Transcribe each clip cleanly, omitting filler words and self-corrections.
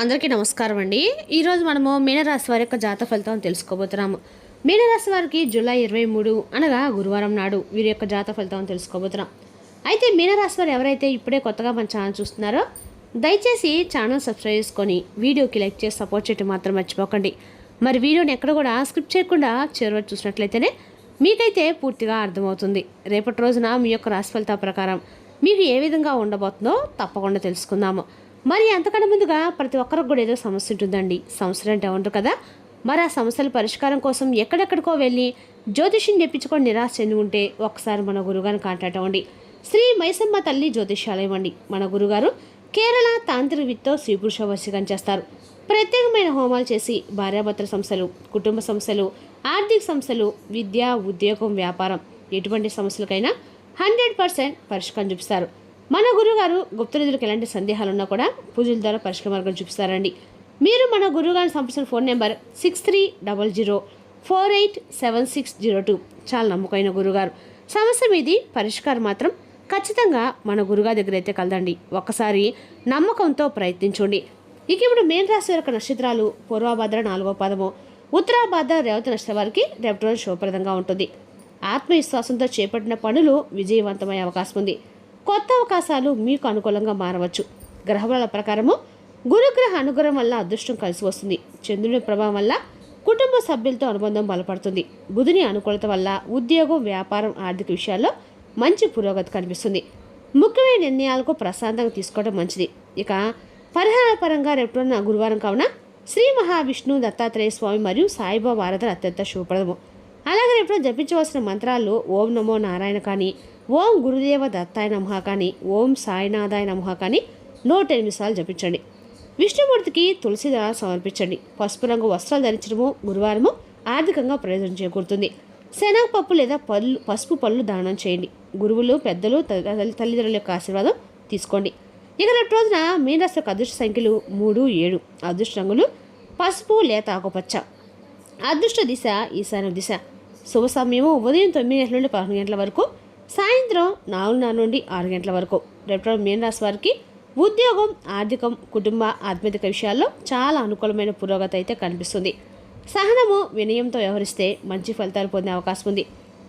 అందరికీ నమస్కారం అండి. ఈరోజు మనము మీనరాశి వారి యొక్క జాతక ఫలితం తెలుసుకోబోతున్నాము. మీనరాశి వారికి జూలై 23 అనగా గురువారం నాడు వీరి యొక్క జాతక ఫలితం తెలుసుకోబోతున్నాం. అయితే మీనరాశి వారు ఎవరైతే ఇప్పుడే కొత్తగా మన ఛానల్ చూస్తున్నారో దయచేసి ఛానల్ సబ్స్క్రైబ్ చేసుకొని వీడియోకి లైక్ చేసి సపోర్ట్ చేయడం మాత్రం మర్చిపోకండి. మరి వీడియోని ఎక్కడ కూడా స్కిప్ చేయకుండా చివరి చూసినట్లయితేనే మీకైతే పూర్తిగా అర్థమవుతుంది. రేపటి రోజున మీ యొక్క రాశి ఫలితాల ప్రకారం మీకు ఏ విధంగా ఉండబోతుందో తప్పకుండా తెలుసుకుందాము. మరి అంతకన్నా ముందుగా ప్రతి ఒక్కరికి కూడా ఏదో సమస్య ఉంటుందండి. సమస్యలు అంటే ఉండరు కదా. మరి ఆ సమస్యల పరిష్కారం కోసం ఎక్కడెక్కడికో వెళ్ళి జ్యోతిష్యం చెప్పించుకొని నిరాశ చెంది ఉంటే ఒకసారి మన గురుగారిని కాంటాక్ట్ అవ్వండి. శ్రీ మైసమ్మ తల్లి జ్యోతిష్యాలయం అండి. మన గురుగారు కేరళ తాంత్రిక విత్తో స్త్రీ పురుష వశీకరణ చేస్తారు. ప్రత్యేకమైన హోమాలు చేసి భార్యాభర్తల సమస్యలు, కుటుంబ సమస్యలు, ఆర్థిక సమస్యలు, విద్య, ఉద్యోగం, వ్యాపారం ఎటువంటి సమస్యలకైనా 100% పరిష్కారం చూపిస్తారు. మన గురుగారు గుప్తనిధులకు ఎలాంటి సందేహాలు ఉన్నా కూడా పూజల ద్వారా పరిష్కార మార్గం చూపిస్తారండి. మీరు మన గురుగారిని సంప్రదించిన ఫోన్ నెంబర్ 6300487602. చాలా నమ్మకమైన గురుగారు. సమస్య మీది పరిష్కారం మాత్రం ఖచ్చితంగా మన గురుగారి దగ్గర అయితే కలదండి. ఒక్కసారి నమ్మకంతో ప్రయత్నించండి. ఇక ఇప్పుడు మేన్ రాశి యొక్క నక్షత్రాలు పూర్వభద్ర 4వ పాదము, ఉత్తరాభద్ర రేవతి నక్షత్రం వారికి రేపటి రోజు శుభప్రదంగా ఉంటుంది. ఆత్మవిశ్వాసంతో చేపట్టిన పనులు విజయవంతమయ్యే అవకాశం ఉంది. కొత్త అవకాశాలు మీకు అనుకూలంగా మారవచ్చు. గ్రహబలాల ప్రకారము గురుగ్రహ అనుగ్రహం వల్ల అదృష్టం కలిసి వస్తుంది. చంద్రుని ప్రభావం వల్ల కుటుంబ సభ్యులతో అనుబంధం బలపడుతుంది. బుధుని అనుకూలత వల్ల ఉద్యోగం, వ్యాపారం, ఆర్థిక విషయాల్లో మంచి పురోగతి కనిపిస్తుంది. ముఖ్యమైన నిర్ణయాలకు ప్రశాంతంగా తీసుకోవడం మంచిది. ఇక పరిహార పరంగా రేపున్న గురువారం కావున శ్రీ మహావిష్ణు, దత్తాత్రేయ స్వామి మరియు సాయిబాబా ఆరాధన అత్యంత శుభప్రదము. అలాగే రేపు జపించవలసిన మంత్రాలు ఓం నమో నారాయణ కానీ, ఓం గురుదేవ దత్తాయ నమః కానీ, ఓం సాయినాథాయ నమః కానీ 108 సార్లు జపించండి. విష్ణుమూర్తికి తులసి దళాలు సమర్పించండి. పసుపు రంగు వస్త్రాలు ధరించడము గురువారము ఆర్థికంగా ప్రయోజనం చేకూరుతుంది. శనగపప్పు లేదా పసుపు పళ్ళు దానం చేయండి. గురువులు, పెద్దలు, తల్లిదండ్రుల యొక్క ఆశీర్వాదం తీసుకోండి. ఇక రేపు రోజున మీన రాశి యొక్క అదృష్ట సంఖ్యలు 3, 7. అదృష్ట రంగులు పసుపు, లేత ఆకుపచ్చ. అదృష్ట దిశ ఈశాన్య దిశ. శుభ సమయము ఉదయం 9 గంటల నుండి 11 గంటల వరకు, సాయంత్రం 4:30 నుండి 6 గంటల వరకు. రేపు మీన రాశి వారికి ఉద్యోగం, ఆర్థికం, కుటుంబ, ఆధ్యాత్మిక విషయాల్లో చాలా అనుకూలమైన పురోగతి అయితే కనిపిస్తుంది. సహనము, వినయంతో వ్యవహరిస్తే మంచి ఫలితాలు పొందే అవకాశం ఉంది.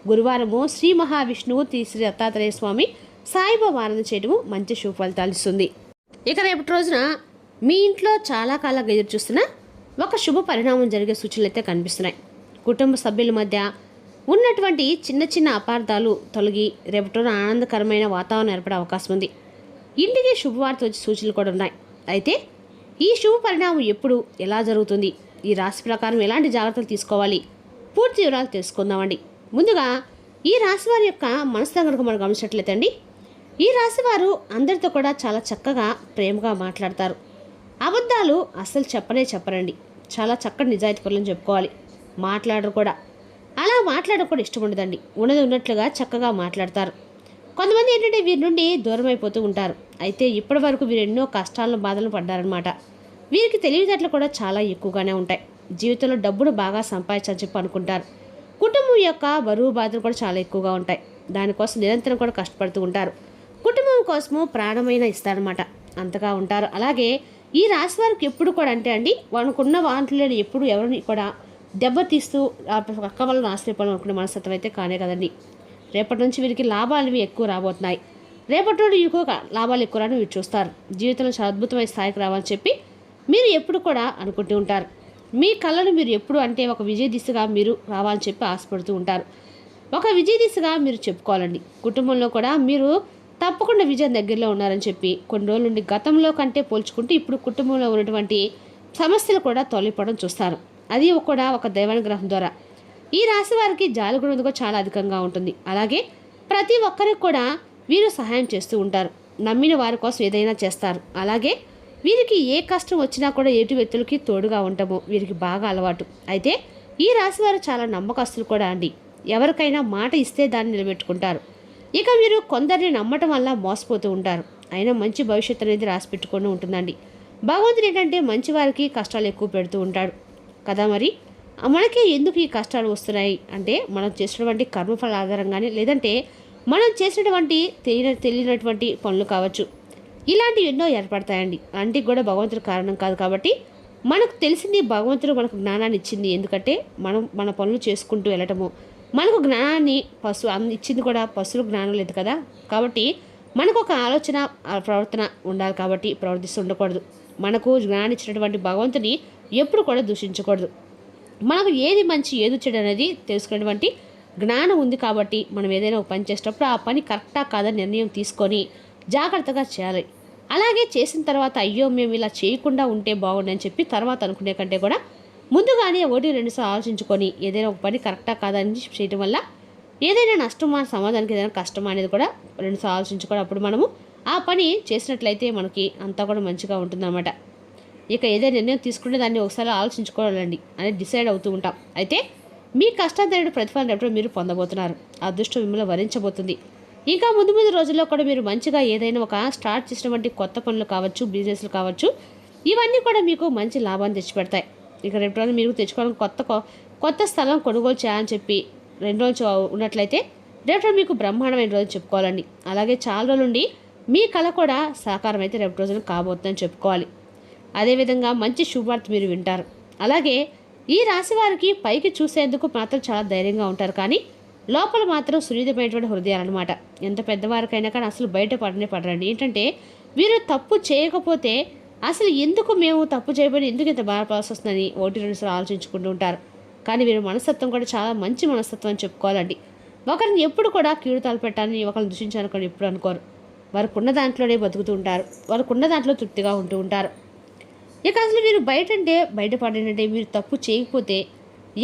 గురువారము శ్రీ మహావిష్ణువు, శ్రీ దత్తాత్రేయ స్వామి, సాయిబాబా ఆరాధన చేయడము మంచి శుభ ఫలితాలు ఇస్తుంది. ఇక రేపటి రోజున మీ ఇంట్లో చాలా కాలంగా ఎదురు చూస్తున్న ఒక శుభ పరిణామం జరిగే సూచనలు అయితే కనిపిస్తున్నాయి. కుటుంబ సభ్యుల మధ్య ఉన్నటువంటి చిన్న చిన్న అపార్థాలు తొలగి రేపటి రోజున ఆనందకరమైన వాతావరణం ఏర్పడే అవకాశం ఉంది. ఇంటికి శుభవార్త వచ్చే సూచనలు కూడా ఉన్నాయి. అయితే ఈ శుభ పరిణామం ఎప్పుడు, ఎలా జరుగుతుంది, ఈ రాశి ప్రకారం ఎలాంటి జాగ్రత్తలు తీసుకోవాలి, పూర్తి వివరాలు తెలుసుకుందామండి. ముందుగా ఈ రాశి వారి యొక్క మనసులో కనుక మనం గమనించినట్లయితే అండి, ఈ రాశి వారు అందరితో కూడా చాలా చక్కగా ప్రేమగా మాట్లాడతారు. అబద్ధాలు అస్సలు చెప్పరండి. చాలా చక్కటి నిజాయితీ పనులను చెప్పుకోవాలి. మాట్లాడరు కూడా. అలా మాట్లాడడం కూడా ఇష్టం ఉండదండి. ఉన్నది ఉన్నట్లుగా చక్కగా మాట్లాడతారు. కొంతమంది ఏంటంటే వీరి నుండి దూరం అయిపోతూ ఉంటారు. అయితే ఇప్పటి వరకు వీరు ఎన్నో కష్టాలను, బాధలను పడ్డారనమాట. వీరికి తెలివితేటలు కూడా చాలా ఎక్కువగానే ఉంటాయి. జీవితంలో డబ్బును బాగా సంపాదించని చెప్పి అనుకుంటారు. కుటుంబం యొక్క బరువు బాధలు కూడా చాలా ఎక్కువగా ఉంటాయి. దానికోసం నిరంతరం కూడా కష్టపడుతూ ఉంటారు. కుటుంబం కోసము ప్రాణమైన ఇస్తారనమాట. అంతగా ఉంటారు. అలాగే ఈ రాశి వారికి ఎప్పుడు కూడా అంటే అండి, వాళ్ళకున్న వాంట్లో ఎప్పుడు ఎవరిని కూడా దెబ్బతీస్తూ పక్క వాళ్ళని ఆశ్రయపడాలని అనుకునే మనస్తత్వం అయితే కానే కదండి. రేపటి నుంచి వీరికి లాభాలు ఎక్కువ రాబోతున్నాయి. రేపటి నుండి ఎక్కువ లాభాలు ఎక్కువ రాని వీరు చూస్తారు. జీవితంలో చాలా అద్భుతమైన స్థాయికి రావాలని చెప్పి మీరు ఎప్పుడు కూడా అనుకుంటూ ఉంటారు. మీ కళను మీరు ఎప్పుడు అంటే ఒక విజయ దిశగా మీరు రావాలని చెప్పి ఆశపడుతూ ఉంటారు. ఒక విజయ దిశగా మీరు చెప్పుకోవాలండి. కుటుంబంలో కూడా మీరు తప్పకుండా విజయం దగ్గరలో ఉన్నారని చెప్పి కొన్ని రోజుల నుండి గతంలో కంటే పోల్చుకుంటే ఇప్పుడు కుటుంబంలో ఉన్నటువంటి సమస్యలు కూడా తొలగిపోవడం చూస్తారు. అది కూడా ఒక దైవానుగ్రహం ద్వారా. ఈ రాశి వారికి జాలి గుణం కూడా చాలా అధికంగా ఉంటుంది. అలాగే ప్రతి ఒక్కరికి కూడా వీరు సహాయం చేస్తూ ఉంటారు. నమ్మిన వారి కోసం ఏదైనా చేస్తారు. అలాగే వీరికి ఏ కష్టం వచ్చినా కూడా ఎటు వ్యక్తులకి తోడుగా ఉండటము వీరికి బాగా అలవాటు. అయితే ఈ రాశి వారు చాలా నమ్మకస్తులు కూడా అండి. ఎవరికైనా మాట ఇస్తే దాన్ని నిలబెట్టుకుంటారు. ఇక మీరు కొందరిని నమ్మటం వల్ల మోసపోతూ ఉంటారు. అయినా మంచి భవిష్యత్తు అనేది రాసి పెట్టుకొని ఉంటుందండి. భగవంతుడు ఏంటంటే మంచి వారికి కష్టాలు ఎక్కువ పెడుతూ ఉంటాడు కదా. మరి మనకి ఎందుకు ఈ కష్టాలు వస్తున్నాయి అంటే మనం చేసినటువంటి కర్మఫల ఆధారంగానే, లేదంటే మనం చేసినటువంటి తెలియనటువంటి పనులు కావచ్చు, ఇలాంటివి ఎన్నో ఏర్పడతాయండి. అంటికి కూడా భగవంతుడు కారణం కాదు. కాబట్టి మనకు తెలిసింది భగవంతుడు మనకు జ్ఞానాన్ని ఇచ్చింది. ఎందుకంటే మనం మన పనులు చేసుకుంటూ వెళ్ళటము, మనకు జ్ఞానాన్ని ఇచ్చింది కూడా పశువులకు జ్ఞానం లేదు కదా. కాబట్టి మనకు ఒక ఆలోచన ప్రవర్తన ఉండాలి. కాబట్టి ప్రవర్తిస్తూ ఉండకూడదు. మనకు జ్ఞానం ఇచ్చినటువంటి భగవంతుని ఎప్పుడు కూడా దూషించకూడదు. మనకు ఏది మంచి ఏది చెడు అనేది తెలుసుకునేటువంటి జ్ఞానం ఉంది. కాబట్టి మనం ఏదైనా ఒక పని చేసేటప్పుడు ఆ పని కరెక్టా కాదని నిర్ణయం తీసుకొని జాగ్రత్తగా చేయాలి. అలాగే చేసిన తర్వాత అయ్యో మేము ఇలా చేయకుండా ఉంటే బాగుండని చెప్పి తర్వాత అనుకునే కంటే కూడా ముందుగానే 1-2 సార్లు ఆలోచించుకొని ఏదైనా ఒక పని కరెక్టా కాదని చేయడం వల్ల ఏదైనా నష్టమా సమాజానికి ఏదైనా కష్టమా అనేది కూడా 2 సార్లు ఆలోచించుకొని అప్పుడు మనము ఆ పని చేసినట్లయితే మనకి అంతా కూడా మంచిగా ఉంటుందన్నమాట. ఇక ఏదైనా నిర్ణయం తీసుకుంటే దాన్ని ఒకసారి ఆలోచించుకోవాలండి అనేది డిసైడ్ అవుతూ ఉంటాం. అయితే మీ కష్టానికి ప్రతిఫలం ఎప్పుడు మీరు పొందబోతున్నారు. అదృష్టం మిమ్మల్ని వరించబోతుంది. ఇంకా ముందు ముందు రోజుల్లో కూడా మీరు మంచిగా ఏదైనా ఒక స్టార్ట్ చేసినటువంటి కొత్త పనులు కావచ్చు, బిజినెస్లు కావచ్చు, ఇవన్నీ కూడా మీకు మంచి లాభాన్ని తెచ్చిపెడతాయి. ఇక రేపు రోజు మీరు తెచ్చుకోవడానికి కొత్త స్థలం కొనుగోలు చేయాలని చెప్పి 2 రోజులు ఉన్నట్లయితే రేపు మీకు బ్రహ్మాండమైన రోజు చెప్పుకోవాలండి. అలాగే చాలా రోజుల నుండి మీ కళ కూడా సాకారం అయితే రేపు రోజున కాబోతుందని చెప్పుకోవాలి. అదేవిధంగా మంచి శుభవార్త మీరు వింటారు. అలాగే ఈ రాశి వారికి పైకి చూసేందుకు మాత్రం చాలా ధైర్యంగా ఉంటారు, కానీ లోపల మాత్రం సున్నితమైనటువంటి హృదయాలన్నమాట. ఎంత పెద్దవారికైనా కానీ అసలు బయట పడరండి. ఏంటంటే వీరు తప్పు చేయకపోతే అసలు ఎందుకు మేము తప్పు చేయబడి ఎందుకు ఇంత బాధపడాల్సి వస్తుందని 1-2 సార్లు ఆలోచించుకుంటూ ఉంటారు. కానీ వీరి మనస్తత్వం కూడా చాలా మంచి మనస్తత్వం అని చెప్పుకోవాలండి. ఒకరిని ఎప్పుడు కూడా కీడు తలపెట్టాలని ఒకరిని దూషించాలని కూడా ఎప్పుడు అనుకోరు. వారికి ఉన్న దాంట్లోనే బతుకుతూ ఉంటారు. వారికి ఉన్న దాంట్లో తృప్తిగా ఉంటూ ఉంటారు. ఇక అసలు మీరు బయటపడంటే మీరు తప్పు చేయకపోతే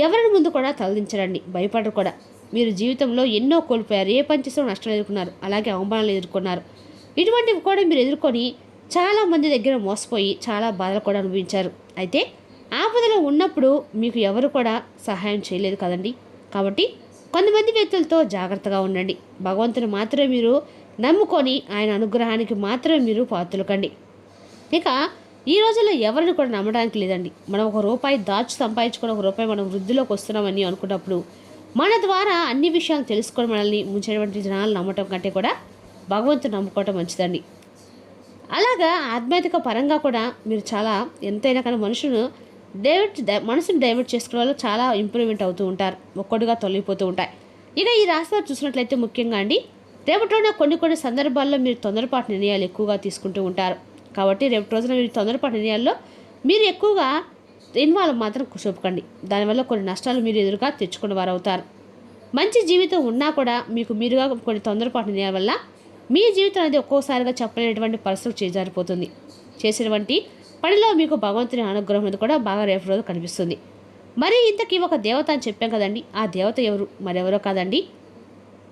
ఎవరిని ముందు కూడా తలదించరండి, భయపడరు కూడా. మీరు జీవితంలో ఎన్నో కోల్పోయారు. ఏ పని చేసినా నష్టం ఎదుర్కొన్నారు, అలాగే అవమానాలు ఎదుర్కొన్నారు. ఇటువంటివి కూడా మీరు ఎదుర్కొని చాలామంది దగ్గర మోసపోయి చాలా బాధలు కూడా అనుభవించారు. అయితే ఆపదలో ఉన్నప్పుడు మీకు ఎవరు కూడా సహాయం చేయలేదు కదండి. కాబట్టి కొంతమంది వ్యక్తులతో జాగ్రత్తగా ఉండండి. భగవంతుని మాత్రమే మీరు నమ్ముకొని ఆయన అనుగ్రహానికి మాత్రమే మీరు పాత్రలు కండి. ఇక ఈ రోజుల్లో ఎవరిని కూడా నమ్మడానికి లేదండి. మనం ₹1 సంపాదించుకొని ₹1 మనం వృద్ధిలోకి వస్తున్నామని అనుకున్నప్పుడు మన ద్వారా అన్ని విషయాలు తెలుసుకొని మనల్ని ముంచేటువంటి జనాలు నమ్మటం కంటే కూడా భగవంతుని నమ్ముకోవటం మంచిదండి. అలాగా ఆధ్యాత్మిక పరంగా కూడా మీరు చాలా ఎంతైనా కానీ మనసును డైవర్ట్ చేసుకునే వాళ్ళు చాలా ఇంప్రూవ్మెంట్ అవుతూ ఉంటారు. ఒక్కడుగా తొలగిపోతూ ఉంటాయి. ఇక ఈ రాశి వారు చూసినట్లయితే ముఖ్యంగా అండి రేపటి కొన్ని సందర్భాల్లో మీరు తొందరపాటు నిర్ణయాలు ఎక్కువగా తీసుకుంటూ ఉంటారు. కాబట్టి రేపటి రోజున మీరు తొందరపాటు నిర్ణయాల్లో మీరు ఎక్కువగా ఇన్వాల్వ్ మాత్రం చూపకండి. దానివల్ల కొన్ని నష్టాలు మీరు ఎదురుగా తెచ్చుకున్న వారు అవుతారు. మంచి జీవితం ఉన్నా కూడా మీరుగా కొన్ని తొందరపాటు నిర్ణయాల వల్ల మీ జీవితం అనేది ఒక్కోసారిగా చెప్పలేనటువంటి పరిస్థితులు చేజారిపోతుంది. చేసినటువంటి పనిలో మీకు భగవంతుని అనుగ్రహం అనేది కూడా బాగా రేపు రోజు కనిపిస్తుంది. మరి ఇంతకీ ఒక దేవత అని చెప్పాం కదండి. ఆ దేవత ఎవరు? మరెవరో కాదండి,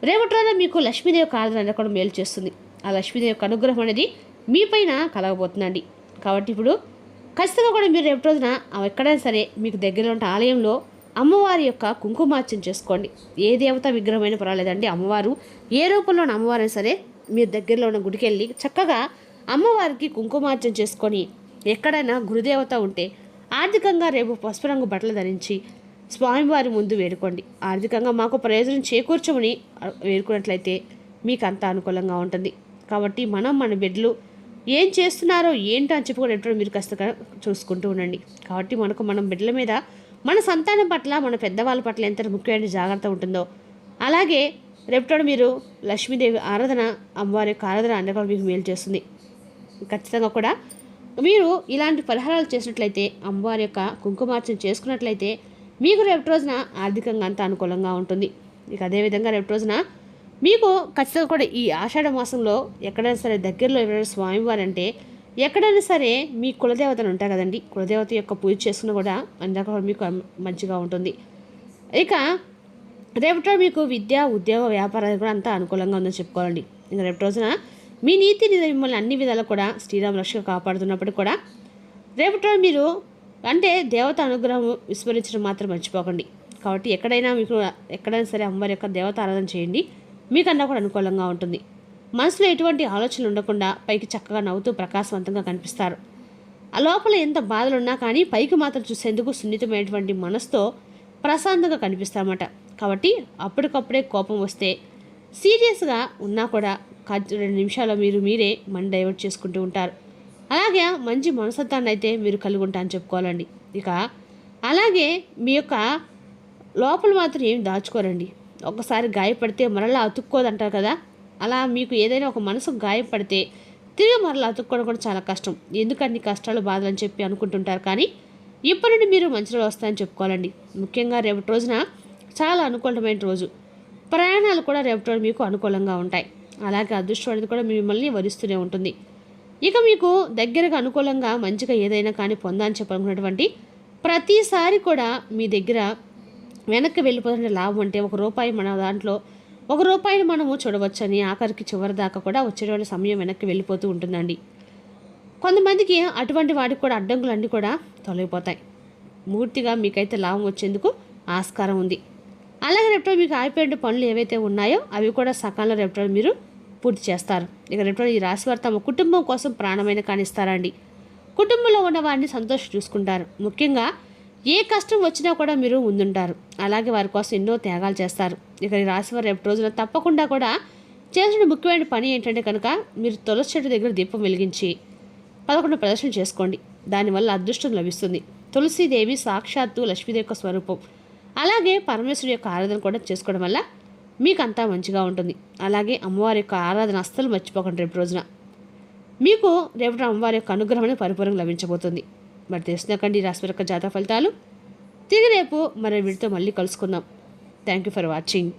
రేపటి రోజున మీకు లక్ష్మీదేవి ఆరాధన కూడా మేలు చేస్తుంది. ఆ లక్ష్మీదేవి యొక్క అనుగ్రహం అనేది మీ పైన కలగబోతుందండి. కాబట్టి ఇప్పుడు ఖచ్చితంగా కూడా మీరు రేపటి రోజున ఎక్కడైనా సరే మీకు దగ్గరలో ఉంటే ఆలయంలో అమ్మవారి యొక్క కుంకుమార్చన చేసుకోండి. ఏ దేవత విగ్రహమైనా పర్వాలేదండి. అమ్మవారు ఏ రూపంలో ఉన్న అమ్మవారైనా సరే మీరు దగ్గరలో ఉన్న గుడికి వెళ్ళి చక్కగా అమ్మవారికి కుంకుమార్చన చేసుకొని ఎక్కడైనా గురుదేవత ఉంటే ఆర్థికంగా రేపు పసుపు రంగు బట్టలు ధరించి స్వామివారి ముందు వేడుకోండి. ఆర్థికంగా మాకు ప్రయోజనం చేకూర్చమని వేడుకున్నట్లయితే మీకు అంత అనుకూలంగా ఉంటుంది. కాబట్టి మన బిడ్డలు ఏం చేస్తున్నారో ఏంటో అని చెప్పుకునేటప్పుడు మీరు ఖచ్చితంగా చూసుకుంటూ ఉండండి. కాబట్టి మనం బిడ్డల మీద మన సంతానం పట్ల మన పెద్దవాళ్ళ పట్ల ఎంత ముఖ్యమైన జాగ్రత్త ఉంటుందో అలాగే రేపటి మీరు లక్ష్మీదేవి ఆరాధన అమ్మవారి యొక్క ఆరాధన అన్నగా మీకు మేలు చేస్తుంది. ఖచ్చితంగా కూడా మీరు ఇలాంటి పరిహారాలు చేసినట్లయితే అమ్మవారి యొక్క కుంకుమార్చన చేసుకున్నట్లయితే మీకు రేపటి రోజున ఆర్థికంగా అంత అనుకూలంగా ఉంటుంది. ఇక అదేవిధంగా రేపటి రోజున మీకు ఖచ్చితంగా కూడా ఈ ఆషాఢ మాసంలో ఎక్కడైనా సరే దగ్గరలో ఎవరైనా స్వామివారు అంటే ఎక్కడైనా సరే మీ కులదేవతలు ఉంటాయి కదండి. కులదేవత యొక్క పూజ చేసుకున్న కూడా అందాక మీకు మంచిగా ఉంటుంది. ఇక రేపటి మీకు విద్య ఉద్యోగ వ్యాపారాలు కూడా అంతా అనుకూలంగా ఉందని చెప్పుకోవాలండి. ఇంకా రేపటి రోజున మీ నీతి మిమ్మల్ని అన్ని విధాలు కూడా శ్రీరామ రక్షగా కాపాడుతున్నప్పుడు కూడా రేపటి మీరు అంటే దేవత అనుగ్రహం విస్మరించడం మాత్రం మర్చిపోకండి. కాబట్టి ఎక్కడైనా సరే అమ్మవారి యొక్క దేవత ఆరాధన చేయండి. మీకన్నా కూడా అనుకూలంగా ఉంటుంది. మనసులో ఎటువంటి ఆలోచనలు ఉండకుండా పైకి చక్కగా నవ్వుతూ ప్రకాశవంతంగా కనిపిస్తారు. ఆ లోపల ఎంత బాధలున్నా కానీ పైకి మాత్రం చూసేందుకు సున్నితమైనటువంటి మనసుతో ప్రశాంతంగా కనిపిస్తారన్నమాట. కాబట్టి అప్పటికప్పుడే కోపం వస్తే సీరియస్గా ఉన్నా కూడా రెండు నిమిషాల్లో మీరే మన డైవర్ట్ చేసుకుంటూ ఉంటారు. అలాగే మంచి మనస్తత్వాన్ని అయితే మీరు కలిగి ఉంటారని చెప్పుకోవాలండి. ఇక అలాగే మీ యొక్క లోపల మాత్రం ఏమి దాచుకోరండి. ఒకసారి గాయపడితే మరలా అతుక్కోదంటారు కదా, అలా మీకు ఏదైనా ఒక మనసు గాయపడితే తిరిగి మరలా అతుక్కోవడం కూడా చాలా కష్టం. ఎందుకని కష్టాలు బాధలు అని చెప్పి అనుకుంటుంటారు. కానీ ఇప్పటి నుండి మీరు మంచి రోజు వస్తాయని చెప్పుకోవాలండి. ముఖ్యంగా రేపటి రోజున చాలా అనుకూలమైన రోజు. ప్రయాణాలు కూడా రేపటి రోజు మీకు అనుకూలంగా ఉంటాయి. అలాగే అదృష్టం అనేది కూడా మిమ్మల్ని వరిస్తూనే ఉంటుంది. ఇక మీకు దగ్గరగా అనుకూలంగా మంచిగా ఏదైనా కానీ పొందాలని చెప్పనుకున్నటువంటి ప్రతిసారి కూడా మీ దగ్గర వెనక్కి వెళ్ళిపోతున్న లాభం అంటే ₹1 మన దాంట్లో ₹1 మనము చూడవచ్చని ఆఖరికి చివరి దాకా కూడా వచ్చేటువంటి సమయం వెనక్కి వెళ్ళిపోతూ ఉంటుందండి. కొంతమందికి అటువంటి వాటికి కూడా అడ్డంకులన్నీ కూడా తొలగిపోతాయి. పూర్తిగా మీకైతే లాభం వచ్చేందుకు ఆస్కారం ఉంది. అలాగే రేపటి మీకు ఆగిపోయిన పనులు ఏవైతే ఉన్నాయో అవి కూడా సకాలంలో రేపటి మీరు పూర్తి చేస్తారు. ఇక రేపటి ఈ రాశి వారు తమ కుటుంబం కోసం ప్రాణమైన కానిస్తారండి. కుటుంబంలో ఉన్న వారిని సంతోషం చూసుకుంటారు. ముఖ్యంగా ఏ కష్టం వచ్చినా కూడా మీరు ముందుంటారు. అలాగే వారి కోసం ఎన్నో త్యాగాలు చేస్తారు. ఇక ఈ రాశి వారు రేపటి రోజున తప్పకుండా కూడా చేసిన ముఖ్యమైన పని ఏంటంటే కనుక మీరు తులసి చెట్టు దగ్గర దీపం వెలిగించి 11 ప్రదర్శన చేసుకోండి. దానివల్ల అదృష్టం లభిస్తుంది. తులసీదేవి సాక్షాత్తు లక్ష్మీదేవి యొక్క స్వరూపం. అలాగే పరమేశ్వరుడు యొక్క ఆరాధన కూడా చేసుకోవడం వల్ల మీకు అంతా మంచిగా ఉంటుంది. అలాగే అమ్మవారి యొక్క ఆరాధన అస్సలు మర్చిపోకండి. రేపు రోజున మీకు రేపటి అమ్మవారి యొక్క అనుగ్రహం అనేది పరిపూర్ణంగా లభించబోతుంది. మరి తెలిసినాకండి ఈ రాశి యొక్క జాతక ఫలితాలు. తిరిగి రేపు మరో వీడితో మళ్ళీ కలుసుకుందాం. Thank you for watching.